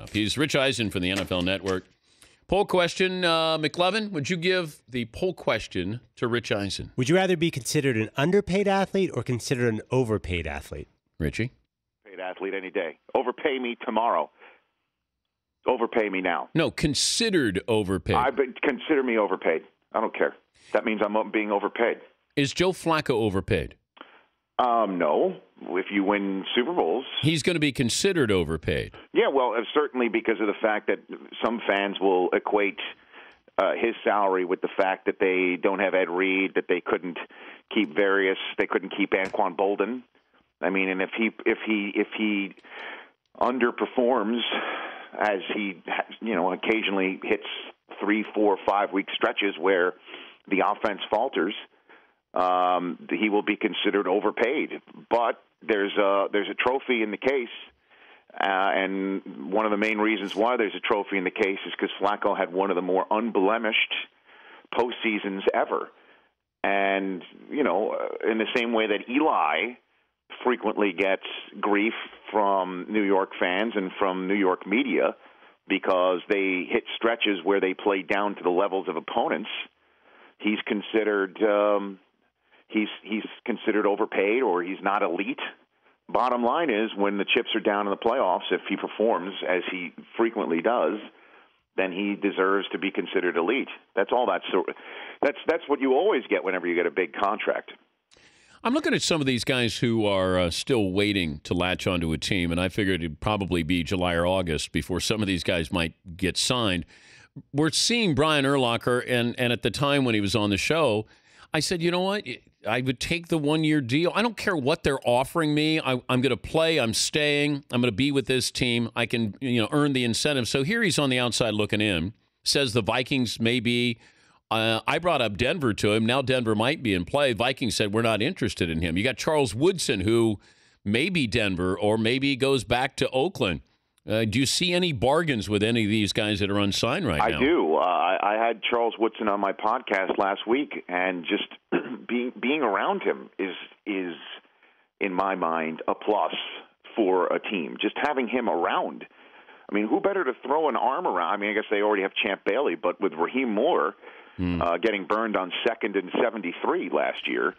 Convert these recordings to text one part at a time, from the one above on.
enough. He's Rich Eisen from the NFL Network. Poll question, McLovin, would you give the poll question to Rich Eisen? Would you rather be considered an underpaid athlete or considered an overpaid athlete? Richie? Paid athlete any day. Overpay me tomorrow. Overpay me now. No, considered overpaid. Consider me overpaid. I don't care. That means I'm being overpaid. Is Joe Flacco overpaid? No. If you win Super Bowls, he's going to be considered overpaid. Yeah, well, certainly because of the fact that some fans will equate his salary with the fact that they don't have Ed Reed, that they couldn't keep Anquan Bolden. I mean, and if he underperforms, as he occasionally hits 3, 4, 5 week stretches where the offense falters, he will be considered overpaid. But there's a trophy in the case, and one of the main reasons why there's a trophy in the case is because Flacco had one of the more unblemished postseasons ever. And, in the same way that Eli frequently gets grief from New York fans and from New York media because they hit stretches where they play down to the levels of opponents, he's considered he's considered overpaid, or he's not elite. Bottom line is, when the chips are down in the playoffs, if he performs as he frequently does, then he deserves to be considered elite. That's all. That's what you always get whenever you get a big contract. I'm looking at some of these guys who are still waiting to latch onto a team, and I figured it'd probably be July or August before some of these guys might get signed. We're seeing Brian Urlacher, and at the time when he was on the show, I said, you know what? I would take the one-year deal. I don't care what they're offering me. I'm going to play. I'm staying. I'm going to be with this team. I can, earn the incentive. So here he's on the outside looking in. Says the Vikings may be. I brought up Denver to him. Now Denver might be in play. Vikings said we're not interested in him. You got Charles Woodson, who may be Denver or maybe goes back to Oakland. Do you see any bargains with any of these guys that are unsigned right now? I do. I had Charles Woodson on my podcast last week, and just being around him is, in my mind, a plus for a team. Just having him around. I mean, who better to throw an arm around? I mean, I guess they already have Champ Bailey, but with Raheem Moore getting burned on 2nd and 73 last year,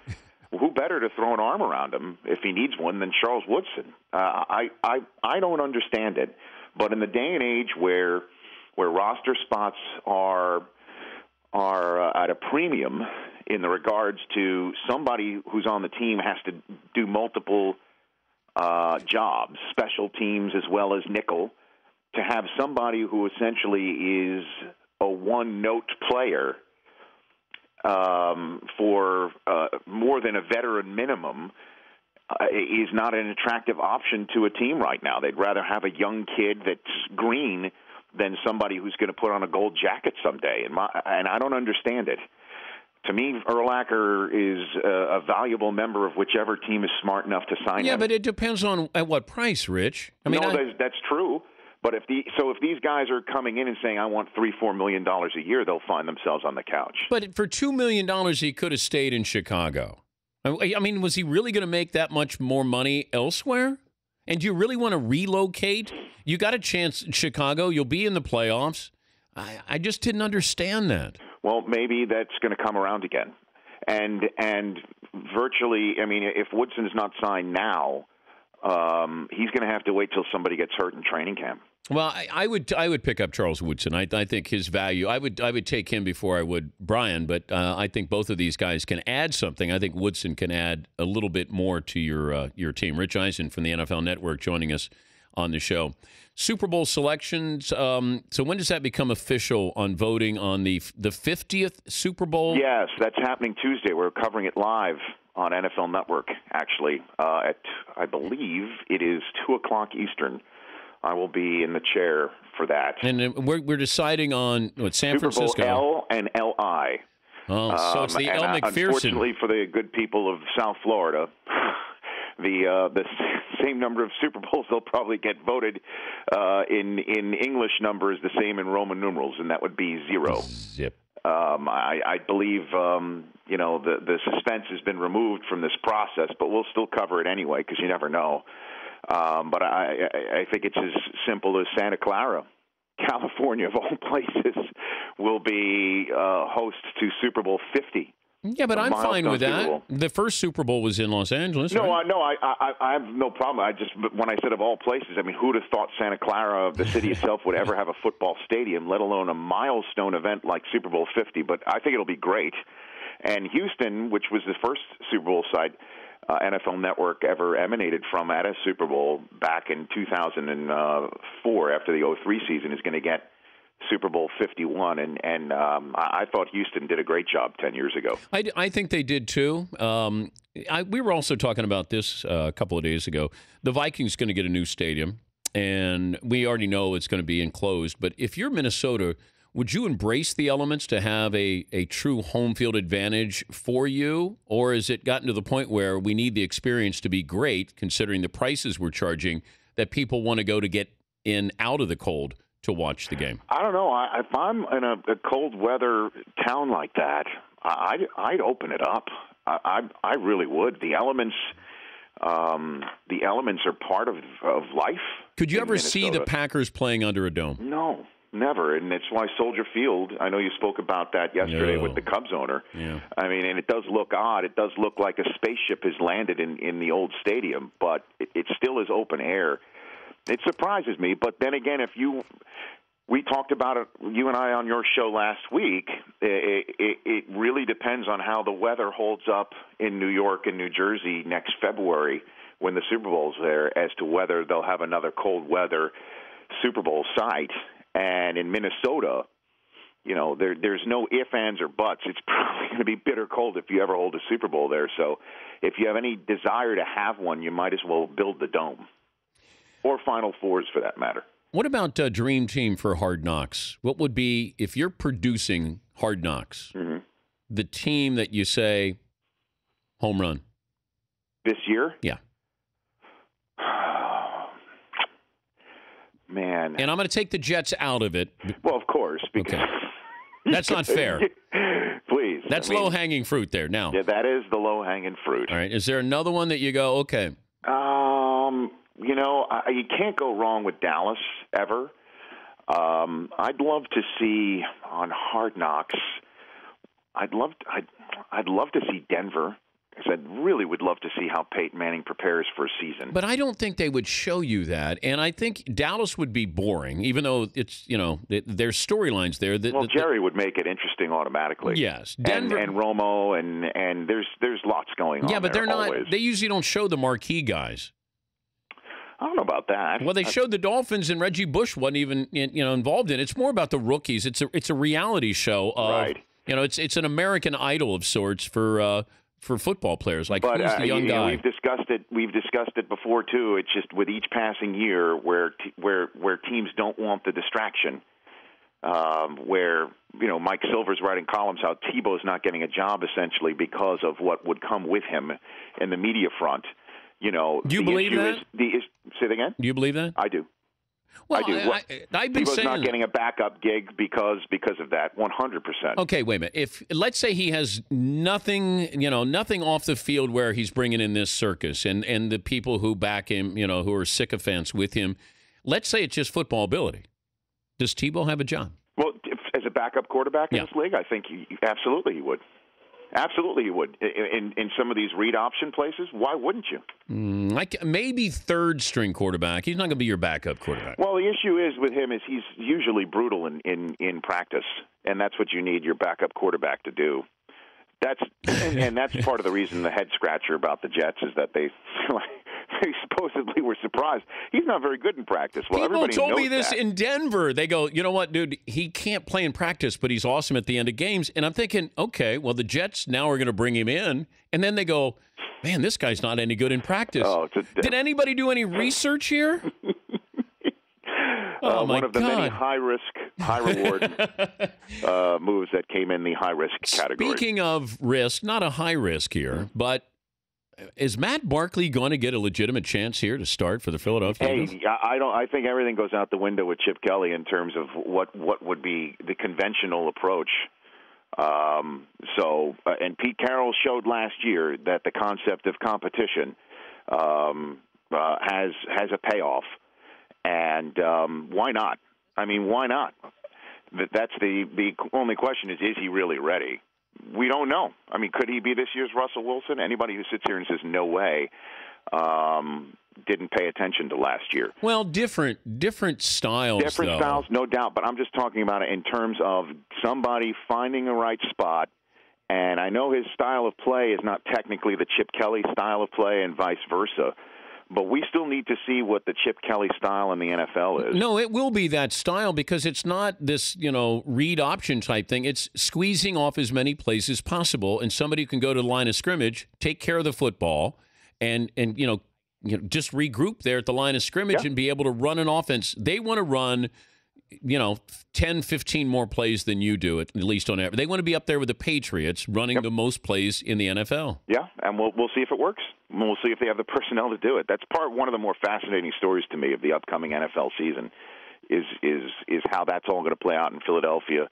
who better to throw an arm around him if he needs one than Charles Woodson? I don't understand it, but in the day and age where roster spots are at a premium in the regards to somebody who's on the team has to do multiple jobs, special teams as well as nickel, to have somebody who essentially is a one-note player for more than a veteran minimum is not an attractive option to a team right now. They'd rather have a young kid that's green than somebody who's going to put on a gold jacket someday. And I don't understand it. To me, Urlacher is a valuable member of whichever team is smart enough to sign him. Yeah, but it depends on at what price, Rich. That's true. But if these guys are coming in and saying, I want $3-4 million a year, they'll find themselves on the couch. But for $2 million, he could have stayed in Chicago. I mean, was he really going to make that much more money elsewhere? And do you really want to relocate? You got a chance in Chicago. You'll be in the playoffs. I just didn't understand that. Well, maybe that's going to come around again. And virtually, I mean, if Woodson's not signed now, he's going to have to wait till somebody gets hurt in training camp. Well, I would pick up Charles Woodson. I think his value. I would take him before I would Brian. But I think both of these guys can add something. I think Woodson can add a little bit more to your team. Rich Eisen from the NFL Network joining us on the show. Super Bowl selections. So when does that become official on voting on the 50th Super Bowl? Yes, that's happening Tuesday. We're covering it live on NFL Network, actually, at, I believe, it is 2 o'clock Eastern. I will be in the chair for that. And we're deciding on San Super Francisco. Bowl L and LI. Oh, so it's the L. McPherson. Unfortunately for the good people of South Florida, the same number of Super Bowls they'll probably get voted in English numbers, the same in Roman numerals, and that would be 0. Zip. I believe the suspense has been removed from this process, but we'll still cover it anyway because you never know. But I think it's as simple as Santa Clara, California, of all places, will be host to Super Bowl 50. Yeah, but I'm fine with that. The first Super Bowl was in Los Angeles. No, right? I have no problem. When I said of all places, I mean, who'd have thought Santa Clara, the city itself, would ever have a football stadium, let alone a milestone event like Super Bowl 50? But I think it'll be great. And Houston, which was the first Super Bowl site NFL Network ever emanated from at a Super Bowl back in 2004, after the 03 season, is going to get Super Bowl 51, and I thought Houston did a great job 10 years ago. I think they did too. We were also talking about this a couple of days ago. The Vikings going to get a new stadium, and we already know it's going to be enclosed. But if you're Minnesota, would you embrace the elements to have a true home field advantage for you, or has it gotten to the point where we need the experience to be great, considering the prices we're charging, that people want to go to get in out of the cold to watch the game? I don't know. If I'm in a cold weather town like that, I'd open it up. I really would. The elements are part of life. Could you ever see the Packers playing under a dome? No, never. And it's why Soldier Field, I know you spoke about that yesterday with the Cubs owner. Yeah. I mean, and it does look odd. It does look like a spaceship has landed in the old stadium, but it still is open air. It surprises me, but then again, we talked about it, you and I, on your show last week. It really depends on how the weather holds up in New York and New Jersey next February when the Super Bowl's there, as to whether they'll have another cold weather Super Bowl site. And in Minnesota, there's no ifs, ands, or buts. It's probably going to be bitter cold if you ever hold a Super Bowl there. So if you have any desire to have one, you might as well build the dome. Or Final Fours, for that matter. What about Dream Team for Hard Knocks? What would be, if you're producing Hard Knocks, the team that you say, home run? This year? Yeah. Man. And I'm going to take the Jets out of it. Well, of course. Because okay. That's not fair. Please. That's low-hanging fruit there now. Yeah, that is the low-hanging fruit. All right. Is there another one that you go, okay? You can't go wrong with Dallas ever. I'd love to see on Hard Knocks. I'd love to see Denver, because I really would love to see how Peyton Manning prepares for a season. But I don't think they would show you that, and I think Dallas would be boring, even though it's there's storylines there. Jerry would make it interesting automatically. Yes, Denver and Romo and there's lots going on. Yeah, but they're not. Always. They usually don't show the marquee guys. I don't know about that. Well, they showed the Dolphins, and Reggie Bush wasn't even involved in it. It's more about the rookies. It's a reality show. Right. It's an American Idol of sorts for football players. Like, who's the young guy? We've discussed it before too. It's just with each passing year where teams don't want the distraction. Where Mike Silver's writing columns how Tebow's not getting a job essentially because of what would come with him in the media front. Do you believe that? Say that again? Do you believe that? I do. Well, I do. I've been saying not getting a backup gig because of that. 100%. Okay, wait a minute. If let's say he has nothing off the field where he's bringing in this circus and the people who back him, who are sycophants with him. Let's say it's just football ability. Does Tebow have a job? Well, as a backup quarterback in this league, I think absolutely he would. Absolutely, he would. In some of these read option places, why wouldn't you? Maybe third string quarterback. He's not going to be your backup quarterback. Well, the issue is with him is he's usually brutal in practice, and that's what you need your backup quarterback to do. That's part of the reason the head scratcher about the Jets is that they supposedly were surprised. He's not very good in practice. Well, people everybody told knows me this that. in Denver. They go, you know what, dude? He can't play in practice, but he's awesome at the end of games. And I'm thinking, okay, well, the Jets now are going to bring him in. And then they go, man, this guy's not any good in practice. Did anybody do any research here? Oh, my one of the God. many high-risk, high-reward moves that came in the high-risk category. Speaking of risk, not a high risk here, but is Matt Barkley going to get a legitimate chance here to start for the Philadelphia Eagles? Hey, I think everything goes out the window with Chip Kelly in terms of what would be the conventional approach. And Pete Carroll showed last year that the concept of competition has a payoff, and why not? I mean, why not? That's the only question is he really ready? We don't know. I mean, could he be this year's Russell Wilson? Anybody who sits here and says no way didn't pay attention to last year. Well, different styles. Different styles, no doubt. But I'm just talking about it in terms of somebody finding the right spot. And I know his style of play is not technically the Chip Kelly style of play and vice versa. But we still need to see what the Chip Kelly style in the NFL is. No, it will be that style because it's not this, read option type thing. It's squeezing off as many plays as possible, and somebody who can go to the line of scrimmage, take care of the football, and just regroup there at the line of scrimmage and be able to run an offense. They want to run, 10, 15 more plays than you do, at least on average. They want to be up there with the Patriots running the most plays in the NFL. Yeah, and we'll see if it works. We'll see if they have the personnel to do it. That's one of the more fascinating stories to me of the upcoming NFL season is how that's all going to play out in Philadelphia.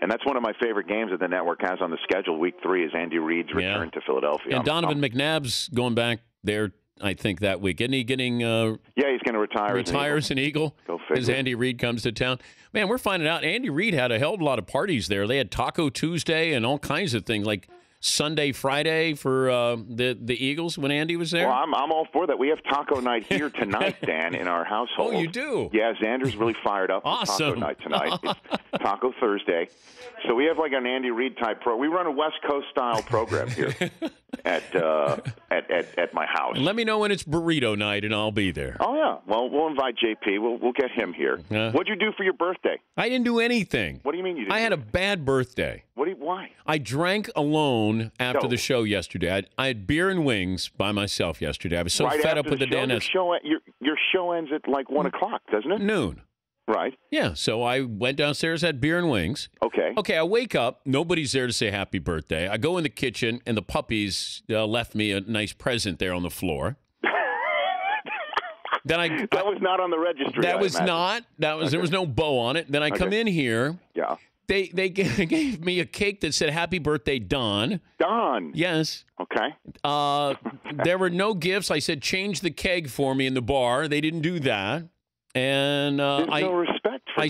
And that's one of my favorite games that the network has on the schedule. Week 3 is Andy Reid's return to Philadelphia. And Donovan McNabb's going back there, I think, that week. Isn't he getting he's going to retire as an Eagle as Andy Reid comes to town. Man, we're finding out Andy Reid had a hell of a lot of parties there. They had Taco Tuesday and all kinds of things, like Sunday, Friday for the Eagles when Andy was there. Well, I'm all for that. We have taco night here tonight, Dan, in our household. Oh, you do? Yeah, Xander's really fired up for taco night tonight. It's Taco Thursday. So we have like an Andy Reid type we run a West Coast style program here at my house. Let me know when it's burrito night, and I'll be there. Oh yeah, well we'll invite JP. We'll get him here. What'd you do for your birthday? I didn't do anything. What do you mean you didn't? I had a bad birthday. Why? I drank alone after the show yesterday. I had beer and wings by myself yesterday. I was so fed up with the Dan. Your show ends at like 1 o'clock, doesn't it? Noon. Right. Yeah, so I went downstairs, had beer and wings. Okay, I wake up. Nobody's there to say happy birthday. I go in the kitchen, and the puppies left me a nice present there on the floor. Then that was not on the registry. That was not. That was There was no bow on it. Then I come in here. Yeah. They gave me a cake that said happy birthday, Don. Don? Yes. Okay. There were no gifts. I said change the keg for me in the bar. They didn't do that. And There's no respect for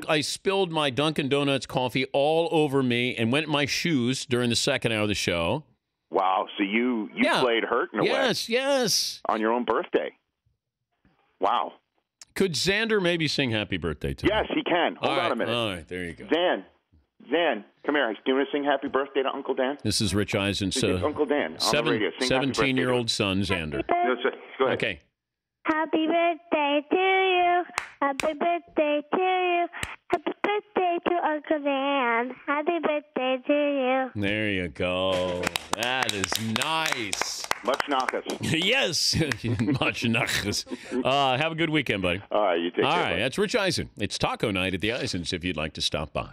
I spilled my Dunkin' Donuts coffee all over me and went in my shoes during the second hour of the show. Wow. So you played hurt in a way. Yes. On your own birthday. Wow. Could Xander maybe sing happy birthday to me? Yes, he can. Hold on a minute. All right, there you go. Zan, come here. Do you want to sing happy birthday to Uncle Dan? This is Rich Eisen's Uncle Dan on the radio. 17-year-old son, Xander. Go ahead. Okay. Happy birthday to you. Happy birthday to you. Happy birthday to Uncle Dan. Happy birthday to you. There you go. That is nice. Much nachas. Yes. Much nachas. Have a good weekend, buddy. All right, you take care. All right, that's Rich Eisen. It's taco night at the Eisens if you'd like to stop by.